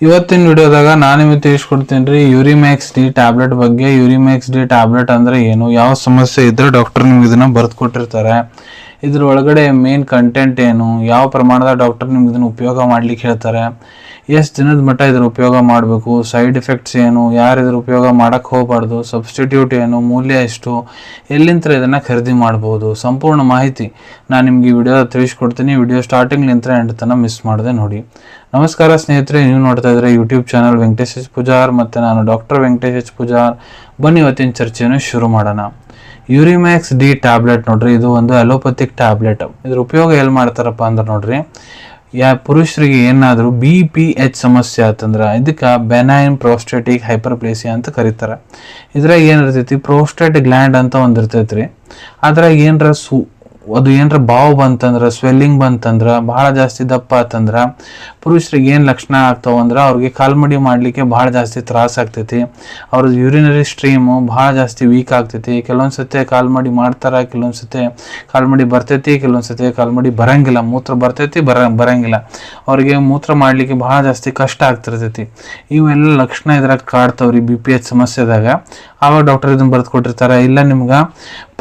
ಇವತ್ತಿನ ವಿಡಿಯೋದಾಗ ನಾನು ನಿಮಗೆ ತಿಳಿಸ್ಕೊಡ್ತೀನಿ ರೀ ಯೂರಿಮ್ಯಾಕ್ಸ್ ಡಿ ಟ್ಯಾಬ್ಲೆಟ್ ಬಗ್ಗೆ. ಯೂರಿಮ್ಯಾಕ್ಸ್ ಡಿ ಟ್ಯಾಬ್ಲೆಟ್ ಅಂದ್ರೆ ಏನು, ಯಾವ ಸಮಸ್ಯೆ ಇದ್ರೆ ಡಾಕ್ಟರ್ ನಿಮ್ಗೆ ಇದನ್ನ ಬರೆದು ಕೊಟ್ಟಿರ್ತಾರೆ, ಇದ್ರ ಒಳಗಡೆ ಮೇನ್ ಕಂಟೆಂಟ್ ಏನು, ಯಾವ ಪ್ರಮಾಣದ ಡಾಕ್ಟರ್ ನಿಮ್ಗೆ ಇದನ್ನ ಉಪಯೋಗ ಮಾಡ್ಲಿಕ್ಕೆ ಹೇಳ್ತಾರೆ, ಎಷ್ಟು ದಿನದ ಮಟ್ಟ ಇದ್ರ ಉಪಯೋಗ ಮಾಡಬೇಕು, ಸೈಡ್ ಎಫೆಕ್ಟ್ಸ್ ಏನು, ಯಾರು ಇದ್ರ ಉಪಯೋಗ ಮಾಡಕ್ಕೆ ಹೋಗಬಾರ್ದು, ಸಬ್ಸ್ಟಿಟ್ಯೂಟ್ ಏನು, ಮೂಲ್ಯ ಎಷ್ಟು, ಎಲ್ಲಿಂದ ಇದನ್ನು ಖರೀದಿ ಮಾಡ್ಬೋದು, ಸಂಪೂರ್ಣ ಮಾಹಿತಿ ನಾನು ನಿಮ್ಗೆ ಈ ವಿಡಿಯೋ ತಿಳಿಸ್ಕೊಡ್ತೀನಿ. ವಿಡಿಯೋ ಸ್ಟಾರ್ಟಿಂಗ್ಲಿಂದ ಎಂಡ್ ತನಕ ಮಿಸ್ ಮಾಡದೆ ನೋಡಿ. ನಮಸ್ಕಾರ ಸ್ನೇಹಿತರೆ, ನೀವು ನೋಡ್ತಾ ಇದ್ರೆ YouTube channel Venkatesh H Pujar ಮತ್ತು ನಾನು ಡಾಕ್ಟರ್ ವೆಂಕಟೇಶ್ ಎಚ್ ಪೂಜಾರ್. ಬನ್ನಿ ಇವತ್ತಿನ ಚರ್ಚೆಯನ್ನು ಶುರು ಮಾಡೋಣ. ಯೂರಿಮ್ಯಾಕ್ಸ್ ಡಿ ಟ್ಯಾಬ್ಲೆಟ್ ನೋಡ್ರಿ, ಇದು ಒಂದು ಅಲೋಪತಿಕ್ ಟ್ಯಾಬ್ಲೆಟ್. ಇದ್ರ ಉಪಯೋಗ ಎಲ್ಲಿ ಮಾಡ್ತಾರಪ್ಪ ಅಂದ್ರೆ ನೋಡ್ರಿ, ಪುರುಷರಿಗೆ ಏನಾದರೂ BPH ಸಮಸ್ಯೆ ಆತಂದ್ರೆ ಇದಕ್ಕೆ ಬೆನೈನ್ ಪ್ರೋಸ್ಟೇಟಿಕ್ ಹೈಪರ್ಪ್ಲೇಸಿಯಾ ಅಂತ ಕರೀತಾರೆ. ಇದ್ರಾಗ ಏನಿರ್ತೈತಿ, ಪ್ರೋಸ್ಟೇಟ್ ಗ್ಲ್ಯಾಂಡ್ ಅಂತ ಒಂದು ಇರ್ತೈತಿ ರೀ. ಅದ್ರಾಗ ಅದು ಏನರ ಬಾವು ಬಂತಂದ್ರೆ, ಸ್ವೆಲ್ಲಿಂಗ್ ಬಂತಂದ್ರೆ, ಭಾಳ ಜಾಸ್ತಿ ದಪ್ಪ ಆತಂದ್ರೆ ಪುರುಷರಿಗೆ ಏನು ಲಕ್ಷಣ ಆಗ್ತಾವಂದ್ರೆ ಅವ್ರಿಗೆ ಕಾಲ್ಮಡಿ ಮಾಡಲಿಕ್ಕೆ ಭಾಳ ಜಾಸ್ತಿ ತ್ರಾಸ ಆಗ್ತೈತಿ. ಅವ್ರದ್ದು ಯೂರಿನರಿ ಸ್ಟ್ರೀಮು ಭಾಳ ಜಾಸ್ತಿ ವೀಕ್ ಆಗ್ತೈತಿ. ಕೆಲವೊಂದು ಸತಿ ಕಾಲ್ಮಡಿ ಮಾಡ್ತಾರೆ, ಕೆಲವೊಂದು ಸತಿ ಕಾಲ್ಮಡಿ ಬರ್ತೈತಿ, ಕೆಲವೊಂದು ಸತಿ ಕಾಲ್ಮಡಿ ಬರಂಗಿಲ್ಲ, ಮೂತ್ರ ಬರ್ತೈತಿ ಬರಂಗಿಲ್ಲ. ಅವ್ರಿಗೆ ಮೂತ್ರ ಮಾಡಲಿಕ್ಕೆ ಭಾಳ ಜಾಸ್ತಿ ಕಷ್ಟ ಆಗ್ತಿರ್ತೈತಿ. ಇವೆಲ್ಲ ಲಕ್ಷಣ ಇದ್ರಾಗ ಕಾಡ್ತಾವ್ರಿ BPH ಸಮಸ್ಯೆದಾಗ. ಆವಾಗ ಡಾಕ್ಟರ್ ಇದನ್ನ ಬರೆದು ಕೊಟ್ಟಿರ್ತಾರೆ. ಇಲ್ಲ ನಿಮ್ಗೆ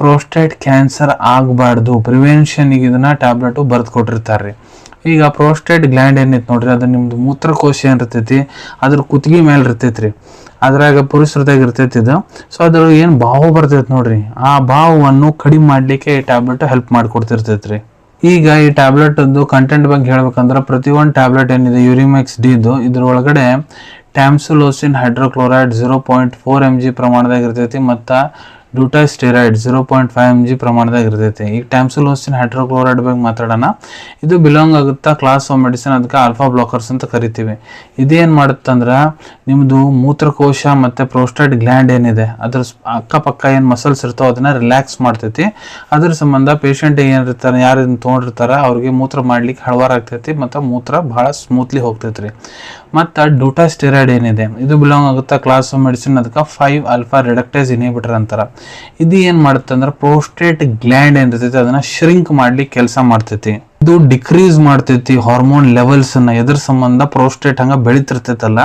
ಪ್ರೋಸ್ಟೇಟ್ ಕ್ಯಾನ್ಸರ್ ಆಗಬಾರ್ದು, ಪ್ರಿವೆನ್ಷನ್ಗೆ ಇದನ್ನ ಟ್ಯಾಬ್ಲೆಟು ಬರೆದು ಕೊಟ್ಟಿರ್ತಾರೆ. ಈಗ ಪ್ರೋಸ್ಟೇಟ್ ಗ್ಲ್ಯಾಂಡ್ ಏನೈತೆ ನೋಡ್ರಿ, ಅದು ನಿಮ್ದು ಮೂತ್ರಕೋಶ ಏನಿರ್ತೈತಿ ಅದ್ರ ಕುತ್ತಿಗೆ ಮೇಲೆ ಇರ್ತೈತಿ ರೀ. ಅದ್ರಾಗ ಪುರುಷರದಾಗ ಇರ್ತೈತಿ ಇದು. ಸೊ ಅದ್ರ ಏನು ಬಾವು ಬರ್ತೈತಿ ನೋಡ್ರಿ, ಆ ಬಾವನ್ನು ಕಡಿಮೆ ಮಾಡಲಿಕ್ಕೆ ಈ ಟ್ಯಾಬ್ಲೆಟ್ ಹೆಲ್ಪ್ ಮಾಡಿಕೊಡ್ತಿರ್ತೈತಿ ರೀ. ಈಗ ಈ ಟ್ಯಾಬ್ಲೆಟದ್ದು ಕಂಟೆಂಟ್ ಬಗ್ಗೆ ಹೇಳ್ಬೇಕಂದ್ರೆ, ಪ್ರತಿಯೊಂದು ಟ್ಯಾಬ್ಲೆಟ್ ಏನಿದೆ ಯೂರಿಮ್ಯಾಕ್ಸ್ ಡಿದು, ಇದ್ರೊಳಗಡೆ ಟ್ಯಾಮ್ಸುಲೋಸಿನ್ ಹೈಡ್ರೋಕ್ಲೋರೈಡ್ 0.4 mg ಪ್ರಮಾಣದಾಗ ಇರ್ತೈತಿ ಮತ್ತು ಡ್ಯೂಟಾಸ್ಟೆರಾಯ್ಡ್ 0.5 mg ಪ್ರಮಾಣದಾಗ ಇರ್ತೈತಿ. ಈಗ ಟ್ಯಾಮ್ಸುಲೋಸಿನ್ ಹೈಡ್ರೋಕ್ಲೋರೈಡ್ ಬಗ್ಗೆ ಮಾತಾಡೋಣ. ಇದು ಬಿಲಾಂಗ್ ಆಗುತ್ತಾ ಕ್ಲಾಸ್ ಆಫ್ ಮೆಡಿಸಿನ್, ಅದಕ್ಕೆ ಆಲ್ಫಾ ಬ್ಲಾಕರ್ಸ್ ಅಂತ ಕರಿತೀವಿ. ಇದೇನು ಮಾಡುತ್ತಂದ್ರೆ ನಿಮ್ಮದು ಮೂತ್ರಕೋಶ ಮತ್ತು ಪ್ರೋಸ್ಟೇಟ್ ಗ್ಲ್ಯಾಂಡ್ ಏನಿದೆ ಅದ್ರ ಅಕ್ಕಪಕ್ಕ ಏನು ಮಸಲ್ಸ್ ಇರ್ತಾವೆ ಅದನ್ನು ರಿಲ್ಯಾಕ್ಸ್ ಮಾಡ್ತೈತಿ. ಅದ್ರ ಸಂಬಂಧ ಪೇಷಂಟಿಗೆ ಏನಿರ್ತಾರೆ, ಯಾರು ಇದನ್ನು ತೊಗೊಂಡಿರ್ತಾರೆ ಅವ್ರಿಗೆ ಮೂತ್ರ ಮಾಡ್ಲಿಕ್ಕೆ ಹಳವಾರ ಆಗ್ತೈತಿ ಮತ್ತು ಮೂತ್ರ ಭಾಳ ಸ್ಮೂತ್ಲಿ ಹೋಗ್ತೈತಿ ರೀ. ಮತ್ತು ಡ್ಯೂಟಾಸ್ಟೆರಾಯ್ಡ್ ಏನಿದೆ ಇದು ಬಿಲಾಂಗ್ ಆಗುತ್ತಾ ಕ್ಲಾಸ್ ಆಫ್ ಮೆಡಿಸಿನ್, ಅದಕ್ಕೆ 5-alpha ರಿಡಕ್ಟೇಸ್ ಇನ್ಹಿಬಿಟರ್ ಅಂತಾರೆ. ಇದು ಏನು ಮಾಡುತ್ತೆ ಅಂದ್ರೆ ಪ್ರೋಸ್ಟೇಟ್ ಗ್ಲ್ಯಾಂಡ್ ಏನಿರ್ತೈತಿ ಅದನ್ನ ಶ್ರಿಂಕ್ ಮಾಡ್ಲಿಕ್ಕೆ ಕೆಲಸ ಮಾಡ್ತೈತಿ. ಇದು ಡಿಕ್ರೀಸ್ ಮಾಡ್ತೈತಿ ಹಾರ್ಮೋನ್ ಲೆವೆಲ್ಸ್ ಅನ್ನ. ಎದ್ರ ಸಂಬಂಧ ಪ್ರೋಸ್ಟೇಟ್ ಹಂಗ ಬೆಳಿತಿರ್ತೈತಲ್ಲ,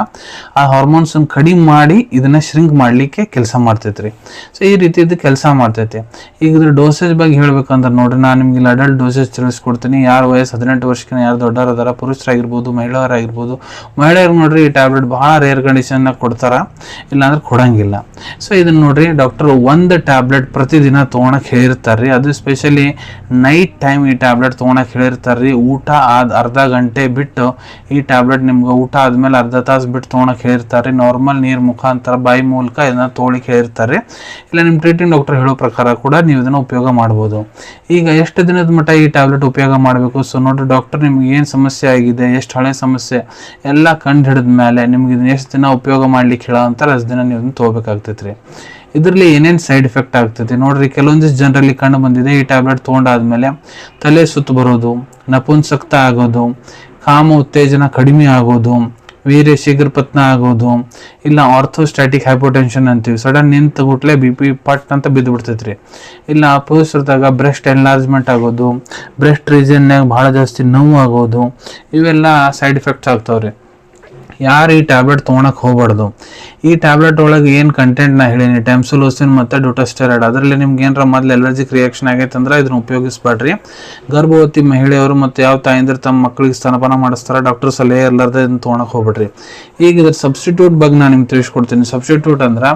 ಆ ಹಾರ್ಮೋನ್ಸ್ ಕಡಿಮೆ ಮಾಡಿ ಇದನ್ನ ಶ್ರಿಂಕ್ ಮಾಡ್ಲಿಕ್ಕೆ ಕೆಲಸ ಮಾಡ್ತೈತ್ರಿ. ಸೊ ಈ ರೀತಿ ಇದು ಕೆಲಸ ಮಾಡ್ತೈತಿ. ಈಗ ಇದ್ರ ಡೋಸೇಜ್ ಬಗ್ಗೆ ಹೇಳ್ಬೇಕಂದ್ರೆ ನೋಡ್ರಿ, ನಾನು ನಿಮ್ಗೆ ಅಡಲ್ಟ್ ಡೋಸೇಜ್ ತಿಳಿಸ್ಕೊಡ್ತೀನಿ. ಯಾರು ವಯಸ್ಸು 18 ವರ್ಷಕ್ಕಿಂತ ಯಾರು ದೊಡ್ಡವರು ಅದಾರ, ಪುರುಷರಾಗಿರ್ಬೋದು, ಮಹಿಳೆಯರಾಗಿರ್ಬೋದು. ಮಹಿಳೆಯರಿಗೆ ನೋಡ್ರಿ ಈ ಟ್ಯಾಬ್ಲೆಟ್ ಭಾಳ ರೇರ್ ಕಂಡೀಷನ್ ಕೊಡ್ತಾರ, ಇಲ್ಲಾಂದ್ರೆ ಕೊಡಂಗಿಲ್ಲ. ಸೊ ಇದನ್ನ ನೋಡ್ರಿ ಡಾಕ್ಟರ್ ಒಂದು ಟ್ಯಾಬ್ಲೆಟ್ ಪ್ರತಿದಿನ ತೊಗೊಳಕ್ ಹೇಳಿರ್ತಾರ್ರಿ. ಅದು ಸ್ಪೆಷಲಿ ನೈಟ್ ಟೈಮ್ ಈ ಟ್ಯಾಬ್ಲೆಟ್ ತೊಗೊಳಕ್ ಹೇಳಿರ್ತಾರ್ರಿ. ಊಟ ಆದ ಅರ್ಧ ಗಂಟೆ ಬಿಟ್ಟು ಈ ಟ್ಯಾಬ್ಲೆಟ್ ನಿಮ್ಗೆ ಊಟ ಆದ್ಮೇಲೆ ಅರ್ಧ ತಾಸು ಬಿಟ್ಟು ತೊಗೊಳಕ್ ಹೇಳಿರ್ತಾರೆ. ನಾರ್ಮಲ್ ನೀರು ಮುಖಾಂತರ ಬಾಯಿ ಮೂಲಕ ಇದನ್ನ ತೊಗೊಳಿಕ್ ಹೇಳಿರ್ತಾರೆ. ಇಲ್ಲ ನಿಮ್ಮ ಟ್ರೀಟಿಂಗ್ ಡಾಕ್ಟರ್ ಹೇಳೋ ಪ್ರಕಾರ ಕೂಡ ನೀವು ಇದನ್ನ ಉಪಯೋಗ ಮಾಡ್ಬೋದು. ಈಗ ಎಷ್ಟು ದಿನದ ಮಟ್ಟ ಈ ಟ್ಯಾಬ್ಲೆಟ್ ಉಪಯೋಗ ಮಾಡಬೇಕು? ಸೊ ನೋಡ್ರಿ, ಡಾಕ್ಟರ್ ನಿಮ್ಗೆ ಏನು ಸಮಸ್ಯೆ ಆಗಿದೆ, ಎಷ್ಟು ಹಳೆ ಸಮಸ್ಯೆ ಎಲ್ಲ ಕಂಡು ಹಿಡಿದ ಮೇಲೆ ನಿಮ್ಗೆ ಇದನ್ನ ಎಷ್ಟು ದಿನ ಉಪಯೋಗ ಮಾಡ್ಲಿಕ್ಕೆ ಹೇಳೋ ಅಂತಾರೆ ಅಷ್ಟು ದಿನ ನೀವು ಇದನ್ನ ತೊಗೋಬೇಕಾಗ್ತೈತಿ ರೀ. ಇದರಲ್ಲಿ ಏನೇನು ಸೈಡ್ ಎಫೆಕ್ಟ್ ಆಗ್ತೈತಿ ನೋಡ್ರಿ. ಕೆಲವೊಂದಿಷ್ಟು ಜನರಲ್ಲಿ ಕಂಡು ಬಂದಿದೆ, ಈ ಟ್ಯಾಬ್ಲೆಟ್ ತೊಗೊಂಡಾದ್ಮೇಲೆ ತಲೆ ಸುತ್ತು ಬರೋದು, ನಪುಂಸಕ್ತ ಆಗೋದು, ಕಾಮ ಉತ್ತೇಜನ ಕಡಿಮೆ ಆಗೋದು, ವೀರ್ಯ ಶೀಘ್ರಪತ್ನ ಆಗೋದು, ಇಲ್ಲ ಆರ್ಥೋಸ್ಟ್ಯಾಟಿಕ್ ಹೈಪೋಟೆನ್ಷನ್ ಅಂತೀವಿ, ಸಡನ್ ನಿಂತ ಗುಟ್ಲೆ BP ಪಟ್ ಅಂತ ಬಿದ್ದು ಬಿಡ್ತೈತ್ರಿ. ಇಲ್ಲ ಪುರುಷರದಾಗ ಬ್ರೆಸ್ಟ್ ಎನ್ಲಾರ್ಜ್ಮೆಂಟ್ ಆಗೋದು, ಬ್ರೆಸ್ಟ್ ರೀಜನ್ನಾಗ ಭಾಳ ಜಾಸ್ತಿ ನೋವು ಆಗೋದು, ಇವೆಲ್ಲ ಸೈಡ್ ಎಫೆಕ್ಟ್ಸ್ ಆಗ್ತಾವ್ರಿ. ಯಾರು ಈ ಟ್ಯಾಬ್ಲೆಟ್ ತೊಗೊಳಕ್ ಹೋಗ್ಬಾರ್ದು. ಈ ಟ್ಯಾಬ್ಲೆಟ್ ಒಳಗೆ ಏನು ಕಂಟೆಂಟ್ ನಾ ಹೇಳೀನಿ, ಟ್ಯಾಮ್ಸುಲೋಸಿನ್ ಮತ್ತು ಡ್ಯೂಟಾಸ್ಟೆರಾಯ್ಡ್, ಅದರಲ್ಲಿ ನಿಮ್ಗೆ ಏನಾರ ಮೊದಲು ಎಲರ್ಜಿಕ್ ರಿಯಾಕ್ಷನ್ ಆಗೈತೆ ಅಂದ್ರೆ ಇದನ್ನ ಉಪಯೋಗಿಸ್ಬೇಡ್ರಿ. ಗರ್ಭವತಿ ಮಹಿಳೆಯರು ಮತ್ತು ಯಾವ ತಾಯಂದಿರು ತಮ್ಮ ಮಕ್ಕಳಿಗೆ ಸ್ತನಪಾನ ಮಾಡಿಸ್ತಾರೆ, ಡಾಕ್ಟರ್ ಸಲಹೆ ಇರಲಾರ್ದೆ ಇದನ್ನ ತೊಗೊಳಕ್ ಹೋಗ್ಬಿಡ್ರಿ. ಈಗ ಇದ್ರ ಸಬ್ಸ್ಟಿಟ್ಯೂಟ್ ಬಗ್ಗೆ ನಾನು ನಿಮ್ಗೆ ತಿಳಿಸ್ಕೊಡ್ತೀನಿ. ಸಬ್ಸ್ಟಿಟ್ಯೂಟ್ ಅಂದ್ರೆ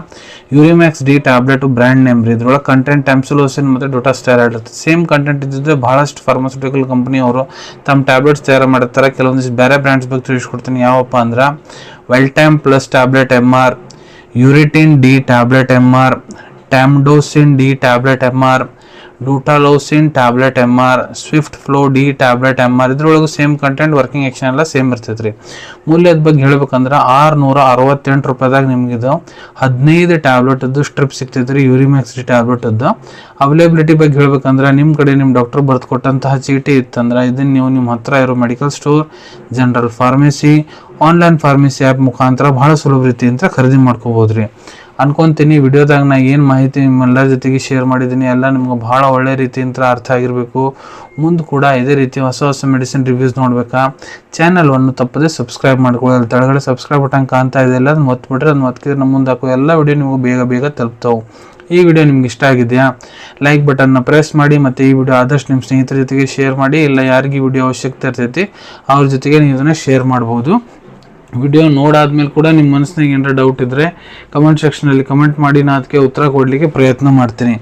ಯೂರಿಮ್ಯಾಕ್ಸ್ ಡಿ ಟ್ಯಾಬ್ಲೆಟ್ ಬ್ರ್ಯಾಂಡ್ ನೇಮ್ ರೀ. ಇದ್ರೊಳಗೆ ಕಂಟೆಂಟ್ ಟ್ಯಾಮ್ಸುಲೋಸಿನ್ ಮತ್ತು ಡ್ಯೂಟಾಸ್ಟೆರಾಯ್ಡ್ ಇರುತ್ತೆ. ಸೇಮ್ ಕಂಟೆಂಟ್ ಇದ್ದಿದ್ರೆ ಬಹಳಷ್ಟು ಫಾರ್ಮಾಸ್ಯೂಟಿಕಲ್ ಕಂಪನಿ ಅವರು ತಮ್ಮ ಟ್ಯಾಬ್ಲೆಟ್ಸ್ ತಯಾರು ಮಾಡಿರ್ತಾರೆ. ಕೆಲವೊಂದಿಷ್ಟು ಬೇರೆ ಬ್ರ್ಯಾಂಡ್ಸ್ ಬಗ್ಗೆ ತಿಳಿಸ್ಕೊಡ್ತೀನಿ. ಯಾವಪ್ಪ ಅಂದ್ರೆ Veltam plus tablet MR, Uritin D tablet MR, Tamdosin D tablet MR, Dutalosin tablet MR, swift flow D tablet MR. ಇದ್ರೊಳಗೆ ಸೇಮ್ ಕಂಟೆಂಟ್, ವರ್ಕಿಂಗ್ ಆಕ್ಷನ್ ಎಲ್ಲ ಸೇಮ್ ಇರ್ತೈತೆ ರೀ. ಮೂಲ್ಯದ ಬಗ್ಗೆ ಹೇಳ್ಬೇಕಂದ್ರೆ 668 ರೂಪಾಯಿದಾಗ ನಿಮಗಿದು 15 ಟ್ಯಾಬ್ಲೆಟದ್ದು ಸ್ಟ್ರಿಪ್ ಸಿಗ್ತೈತೆ ರೀ ಯೂರಿಮ್ಯಾಕ್ಸ್ ಡಿ ಟ್ಯಾಬ್ಲೆಟದ್ದು. ಅವೈಲೇಬಿಲಿಟಿ ಬಗ್ಗೆ ಹೇಳ್ಬೇಕಂದ್ರೆ ನಿಮ್ಮ ಕಡೆ ನಿಮ್ಮ ಡಾಕ್ಟರ್ ಬರೆದು ಕೊಟ್ಟಂತಹ ಚೀಟಿ ಇತ್ತಂದ್ರೆ ಇದನ್ನು ನೀವು ನಿಮ್ಮ ಹತ್ರ ಇರೋ medical store, general pharmacy, online pharmacy app ಮುಖಾಂತರ ಭಾಳ ಸುಲಭ ರೀತಿಯಿಂದ ಖರೀದಿ ಮಾಡ್ಕೋಬೋದು ರೀ. ಅನ್ಕೊಂತೀನಿ. ವಿಡಿಯೋದಾಗ ನಾ ಏನು ಮಾಹಿತಿ ನಿಮ್ಮೆಲ್ಲರ ಜೊತೆಗೆ ಶೇರ್ ಮಾಡಿದ್ದೀನಿ ಎಲ್ಲ ನಿಮ್ಗೆ ಭಾಳ ಒಳ್ಳೆ ರೀತಿಯಿಂದ ಅರ್ಥ ಆಗಿರಬೇಕು. ಮುಂದೆ ಕೂಡ ಇದೇ ರೀತಿ ಹೊಸ ಹೊಸ ಮೆಡಿಸಿನ್ ರಿವ್ಯೂಸ್ ನೋಡ್ಬೇಕಾ ಚಾನಲ್ವನ್ನು ತಪ್ಪದೆ ಸಬ್ಸ್ಕ್ರೈಬ್ ಮಾಡ್ಕೊಳ್ಳಿ. ಅಲ್ಲಿ ತೆಳಗಡೆ ಸಬ್ಸ್ಕ್ರೈಬ್ ಬಟನ್ ಕಾಣ್ತಾ ಇದೆಯಲ್ಲ, ಅದನ್ನ ಒತ್ಬಿಟ್ರೆ ಅದನ್ನ ಒತ್ತಿದ್ರೆ ನಮ್ಮ ಮುಂದೆ ಹಾಕೋ ಎಲ್ಲ ವಿಡಿಯೋ ನಿಮಗೆ ಬೇಗ ತಲುಪ್ತಾವೆ. ಈ ವಿಡಿಯೋ ನಿಮ್ಗೆ ಇಷ್ಟ ಆಗಿದೆಯಾ, ಲೈಕ್ ಬಟನ್ನ ಪ್ರೆಸ್ ಮಾಡಿ, ಮತ್ತು ಈ ವಿಡಿಯೋ ಆದಷ್ಟು ನಿಮ್ಮ ಸ್ನೇಹಿತರ ಜೊತೆಗೆ ಶೇರ್ ಮಾಡಿ. ಇಲ್ಲ ಯಾರಿಗೆ ವಿಡಿಯೋ ಅವಶ್ಯಕತೆ ಇರ್ತೈತಿ ಅವ್ರ ಜೊತೆಗೆ ನೀವು ಇದನ್ನು ಶೇರ್ ಮಾಡ್ಬೋದು. ವಿಡಿಯೋ ನೋಡಾದ್ಮೇಲೆ ಕೂಡ ನಿಮ್ಮ ಮನಸ್ಸಿನಾಗ ಏನಾರ ಡೌಟ್ ಇದ್ದರೆ ಕಮೆಂಟ್ ಸೆಕ್ಷನಲ್ಲಿ ಕಮೆಂಟ್ ಮಾಡಿ, ನಾನು ಅದಕ್ಕೆ ಉತ್ತರ ಕೊಡಲಿಕ್ಕೆ ಪ್ರಯತ್ನ ಮಾಡ್ತೀನಿ.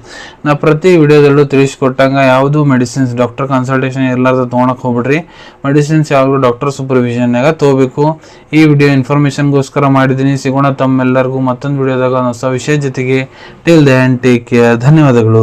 ನಾ ಪ್ರತಿ ವಿಡಿಯೋದಲ್ಲೂ ತಿಳಿಸ್ಕೊಟ್ಟಂಗೆ ಯಾವುದು ಮೆಡಿಸಿನ್ಸ್ ಡಾಕ್ಟರ್ ಕನ್ಸಲ್ಟೇಷನ್ ಎಲ್ಲಾರ್ದು ತೊಗೊಳಕ್ಕೆ ಹೋಗ್ಬಿಡ್ರಿ. ಮೆಡಿಸಿನ್ಸ್ ಯಾವಾಗಲೂ ಡಾಕ್ಟರ್ ಸೂಪರ್ವಿಷನ್ನಾಗ ತೊಗೋಬೇಕು. ಈ ವಿಡಿಯೋ ಇನ್ಫಾರ್ಮೇಷನ್ಗೋಸ್ಕರ ಮಾಡಿದ್ದೀನಿ. ಸಿಗೋಣ ತಮ್ಮೆಲ್ಲರಿಗೂ ಮತ್ತೊಂದು ವಿಡಿಯೋದಾಗ ಹೊಸ ವಿಷಯ ಜೊತೆಗೆ. Till then take care. ಧನ್ಯವಾದಗಳು.